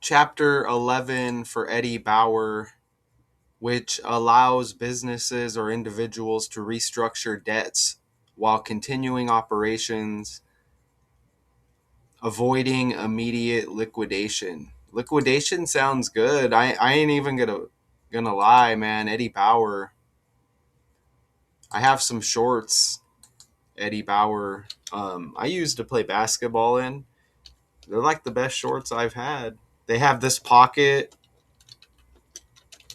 Chapter 11 for Eddie Bauer, which allows businesses or individuals to restructure debts while continuing operations, avoiding immediate liquidation. Liquidation sounds good. I ain't even gonna lie, man. Eddie Bauer. I have some shorts. Eddie Bauer. I used to play basketball in. They're like the best shorts I've had. They have this pocket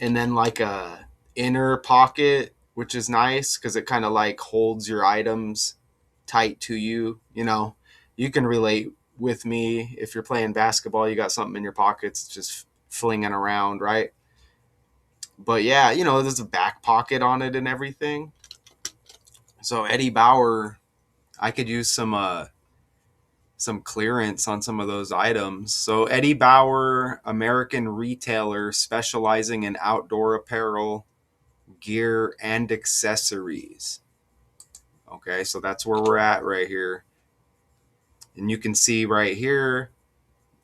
and then like a inner pocket, which is nice because it kind of like holds your items tight to you. You can relate with me. If you're playing basketball, you got something in your pockets just flinging around, right? But yeah, there's a back pocket on it and everything. So Eddie Bauer, I could use some clearance on some of those items. So Eddie Bauer, American retailer specializing in outdoor apparel, gear, and accessories. Okay, so that's where we're at right here. And you can see right here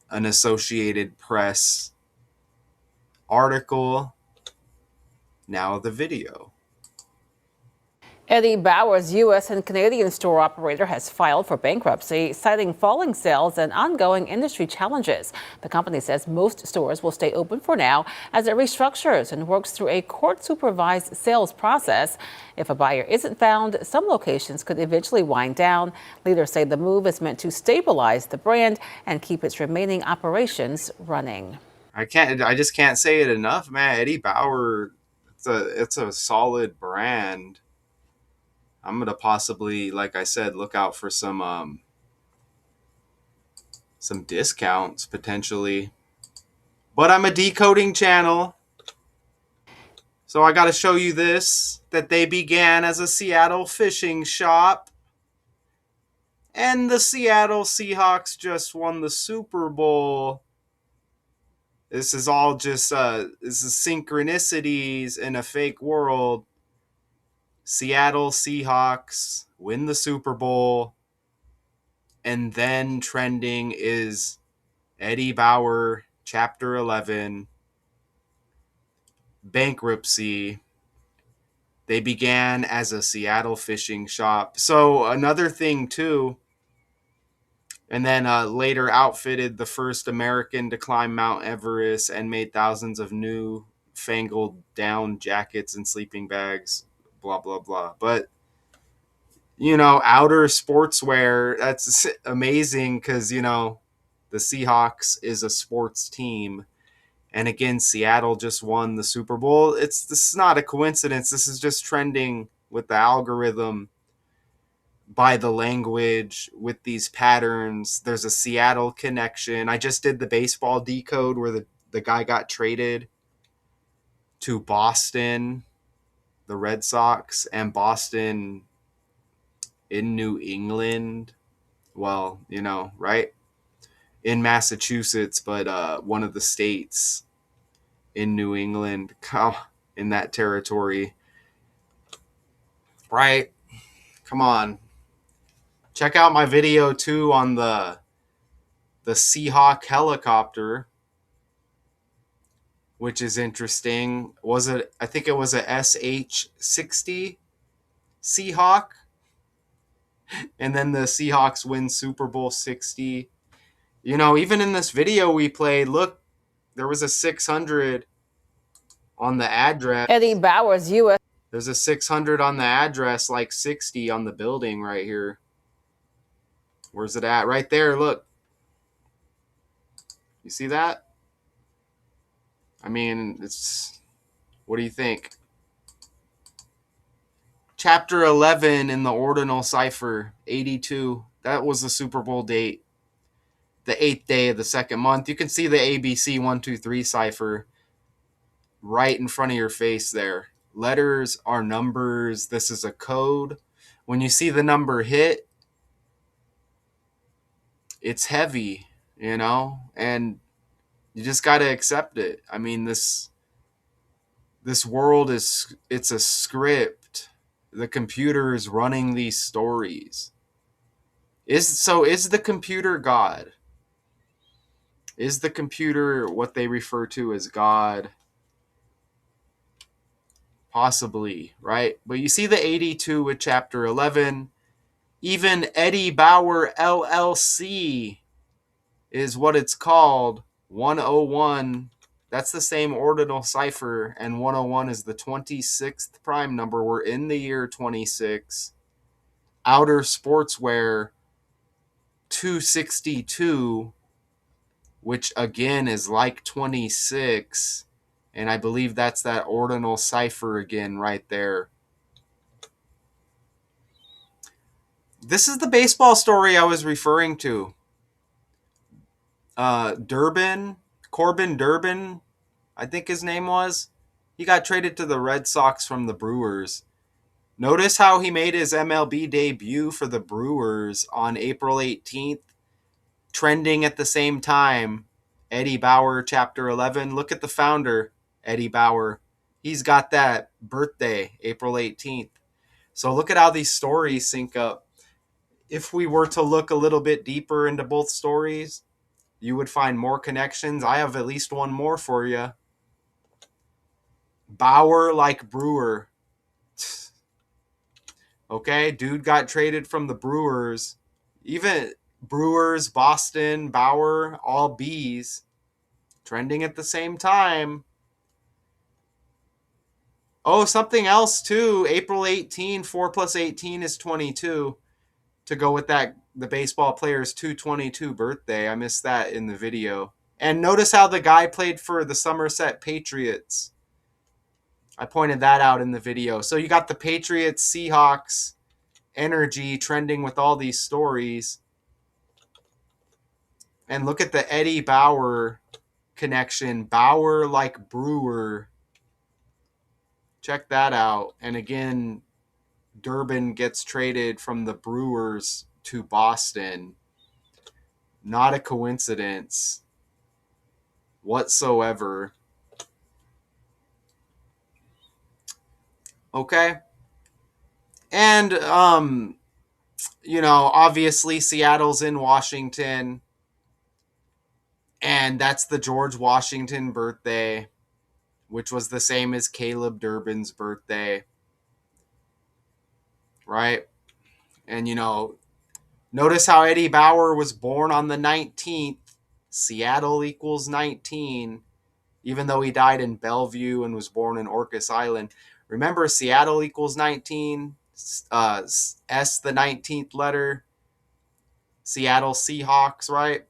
an Associated Press article. Now the video. Eddie Bauer's U.S. and Canadian store operator has filed for bankruptcy, citing falling sales and ongoing industry challenges. The company says most stores will stay open for now as it restructures and works through a court-supervised sales process. If a buyer isn't found, some locations could eventually wind down. Leaders say the move is meant to stabilize the brand and keep its remaining operations running. I just can't say it enough, man. Eddie Bauer, it's a solid brand. I'm gonna possibly, like I said, look out for some discounts potentially. But I'm a decoding channel, so I got to show you this: that they began as a Seattle fishing shop, and the Seattle Seahawks just won the Super Bowl. This is all just this is synchronicities in a fake world. Seattle Seahawks win the Super Bowl, and then trending is Eddie Bauer, Chapter 11, bankruptcy. They began as a Seattle fishing shop. So another thing too, and then later outfitted the first American to climb Mount Everest and made thousands of new fangled down jackets and sleeping bags, blah, blah, blah. But outer sportswear, that's amazing because, the Seahawks is a sports team. And again, Seattle just won the Super Bowl. This is not a coincidence. This is just trending with the algorithm, by the language, with these patterns. There's a Seattle connection. I just did the baseball decode where the guy got traded to Boston, the Red Sox, and Boston in New England. Well, right? In Massachusetts, but one of the states in New England, in that territory. Right? Come on. Check out my video too on the Seahawk helicopter, which is interesting. I think it was a SH-60 Seahawk. And then the Seahawks win Super Bowl 60. Even in this video we played, look, there was a 600 on the address. Eddie Bauer's U.S. There's a 600 on the address, like 60 on the building right here. Where's it at? Right there, look. You see that? I mean, what do you think? Chapter 11 in the ordinal cipher, 82. That was the Super Bowl date. The 8th day of the second month. You can see the ABC 123 cipher right in front of your face there. Letters are numbers. This is a code. When you see the number hit, it's heavy, and you just got to accept it. I mean, this world it's a script. The computer is running these stories. Is the computer God? Is the computer what they refer to as God? Possibly, right? But you see the 82 with chapter 11. Even Eddie Bauer LLC is what it's called. 101. That's the same ordinal cipher, and 101 is the 26th prime number. We're in the year 26. Outer Sportswear 262, which again is like 26. And I believe that's that ordinal cipher again right there. This is the baseball story I was referring to. Corbin Durbin, I think his name was. He got traded to the Red Sox from the Brewers. Notice how he made his MLB debut for the Brewers on April 18th, trending at the same time. Eddie Bauer, chapter 11. Look at the founder, Eddie Bauer. He's got that birthday, April 18th. So look at how these stories sync up. If we were to look a little bit deeper into both stories, you would find more connections. I have at least one more for you. Bauer like Brewer. Okay, dude got traded from the Brewers. Even Brewers, Boston, Bauer, all B's. Trending at the same time. Oh, something else too. April 18, 4 plus 18 is 22. To go with that, the baseball player's 222 birthday. I missed that in the video. And notice how the guy played for the Somerset Patriots. I pointed that out in the video. So you got the Patriots, Seahawks energy trending with all these stories. And look at the Eddie Bauer connection. Bauer like Brewer. Check that out. And again, Durbin gets traded from the Brewers to Boston. Not a coincidence whatsoever. Okay. And obviously Seattle's in Washington, and that's the George Washington birthday, which was the same as Caleb Durbin's birthday, right? And notice how Eddie Bauer was born on the 19th. Seattle equals 19, even though he died in Bellevue and was born in Orcas Island. Remember, Seattle equals 19, S the 19th letter, Seattle Seahawks, right?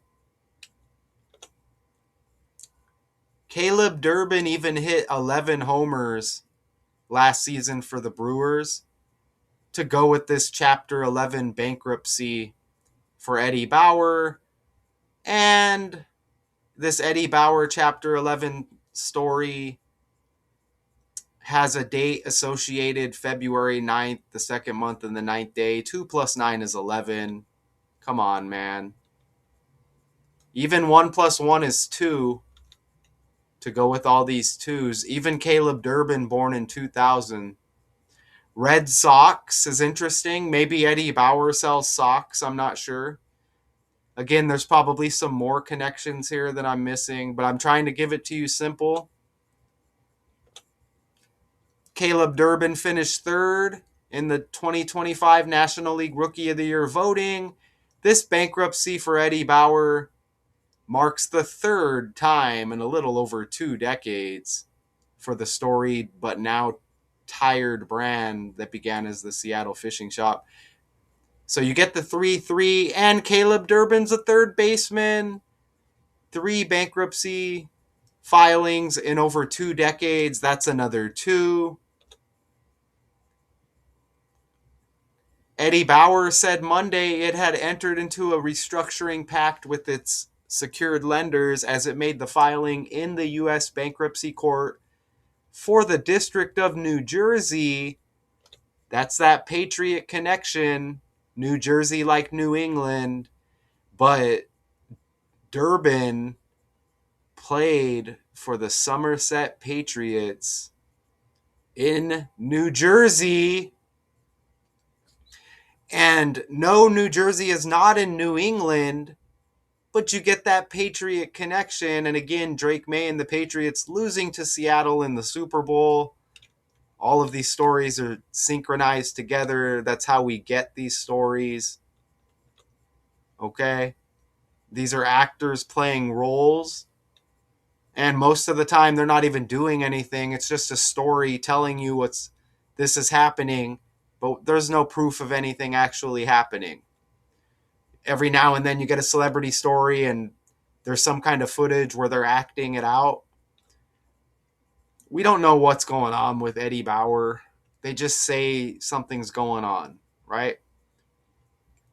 Caleb Durbin even hit 11 homers last season for the Brewers to go with this Chapter 11 bankruptcy for Eddie Bauer. And this Eddie Bauer Chapter 11 story has a date associated February 9th, the second month and the 9th day. 2 plus 9 is 11. Come on, man. Even 1 plus 1 is 2. To go with all these twos. Even Caleb Durbin, born in 2000. Red Sox is interesting. Maybe Eddie Bauer sells socks. I'm not sure. Again, there's probably some more connections here that I'm missing, but I'm trying to give it to you simple. Caleb Durbin finished third in the 2025 National League Rookie of the Year voting. This bankruptcy for Eddie Bauer marks the third time in a little over 2 decades for the storied but now tired brand that began as the Seattle Fishing Shop. So you get the 3-3, and Caleb Durbin's a third baseman. 3 bankruptcy filings in over 2 decades. That's another 2. Eddie Bauer said Monday it had entered into a restructuring pact with its secured lenders as it made the filing in the U.S. bankruptcy court for the District of New Jersey. That's that Patriot connection. New Jersey like New England. But Durbin played for the Somerset Patriots in New Jersey. And no, New Jersey is not in New England. but you get that Patriot connection. And again, Drake May and the Patriots losing to Seattle in the Super Bowl. All of these stories are synchronized together. That's how we get these stories. Okay? These are actors playing roles. And most of the time, they're not even doing anything. It's just a story telling you this is happening, but there's no proof of anything actually happening. Every now and then you get a celebrity story and there's some kind of footage where they're acting it out. We don't know what's going on with Eddie Bauer. They just say something's going on, right?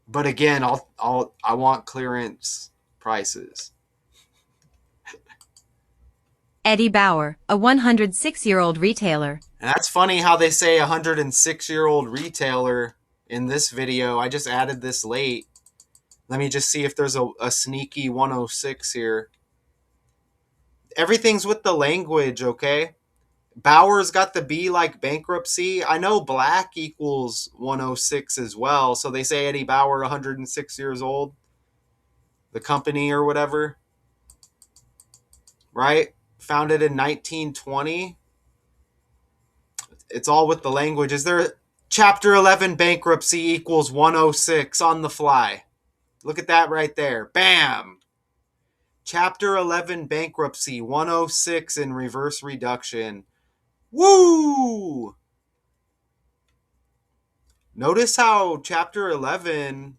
But again, I want clearance prices. Eddie Bauer, a 106-year-old retailer. And that's funny how they say 106-year-old retailer in this video. I just added this late. Let me just see if there's a sneaky 106 here. Everything's with the language, okay? Bauer's got the B like bankruptcy. I know black equals 106 as well. So they say Eddie Bauer, 106 years old. The company or whatever. Right? Founded in 1920. It's all with the language. Is there Chapter 11 bankruptcy equals 106 on the fly? Look at that right there. Bam! Chapter 11 bankruptcy 106 in reverse reduction. Woo! Notice how Chapter 11.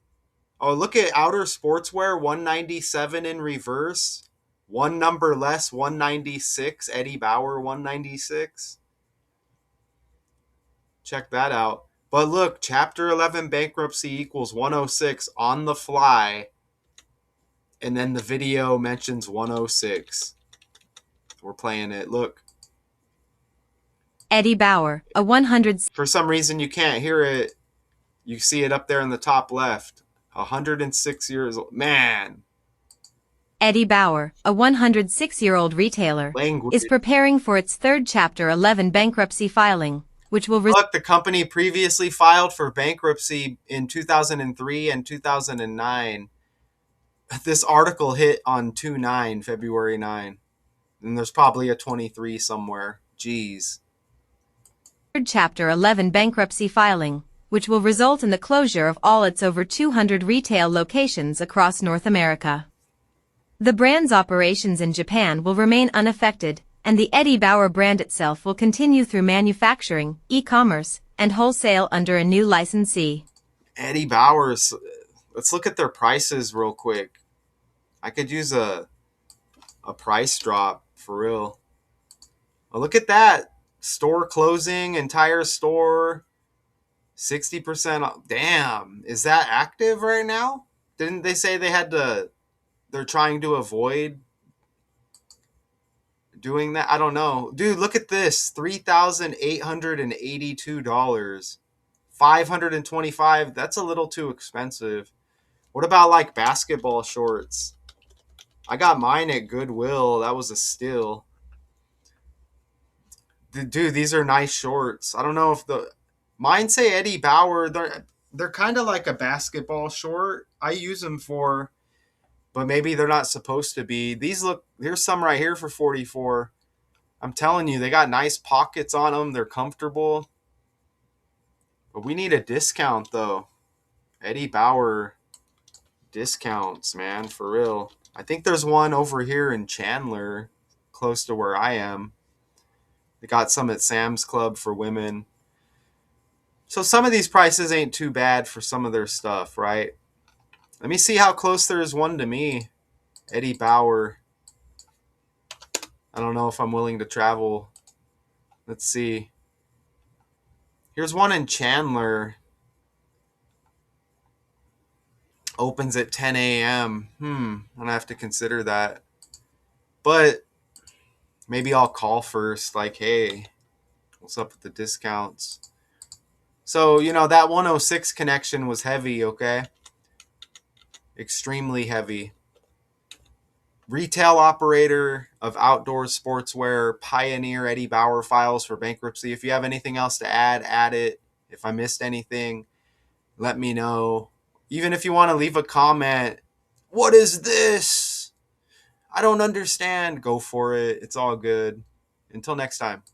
Oh, look at outer sportswear 197 in reverse. One number less, 196. Eddie Bauer 196. Check that out. But look, Chapter 11 bankruptcy equals 106 on the fly. And then the video mentions 106. We're playing it. Look. Eddie Bauer, a 100. For some reason, you can't hear it. You see it up there in the top left. 106 years old. Man. Eddie Bauer, a 106-year-old retailer, Language. is preparing for its third Chapter 11 bankruptcy filing, which will Look, the company previously filed for bankruptcy in 2003 and 2009. This article hit on 2/9, February 9. And there's probably a 23 somewhere. Jeez. third Chapter 11 bankruptcy filing, which will result in the closure of all its over 200 retail locations across North America. The brand's operations in Japan will remain unaffected, and the Eddie Bauer brand itself will continue through manufacturing, e-commerce, and wholesale under a new licensee. Eddie Bauer's. Let's look at their prices real quick. I could use a price drop for real. Oh, look at that. Store closing, entire store, 60% off. Damn, is that active right now? Didn't they say they're trying to avoid doing that? I don't know. Dude, look at this. $3,882. $525. That's a little too expensive. What about like basketball shorts? I got mine at Goodwill. That was a steal. Dude, these are nice shorts. I don't know if mine say Eddie Bauer. They're kind of like a basketball short. I use them for, but maybe they're not supposed to be. Here's some right here for 44. I'm telling you, they got nice pockets on them. They're comfortable. But we need a discount though. Eddie Bauer discounts, man, for real. I think there's one over here in Chandler, close to where I am. They got some at Sam's Club for women. So some of these prices ain't too bad for some of their stuff, right? Let me see how close there is one to me. Eddie Bauer. I don't know if I'm willing to travel. Let's see. Here's one in Chandler. Opens at 10 a.m. I'm going to have to consider that. But maybe I'll call first. Like, hey, what's up with the discounts? So, that 106 connection was heavy, okay? Extremely heavy. Retail operator of outdoor sportswear, pioneer Eddie Bauer files for bankruptcy. If you have anything else to add it. If I missed anything, let me know. Even if you want to leave a comment, what is this? I don't understand. Go for it. It's all good. Until next time.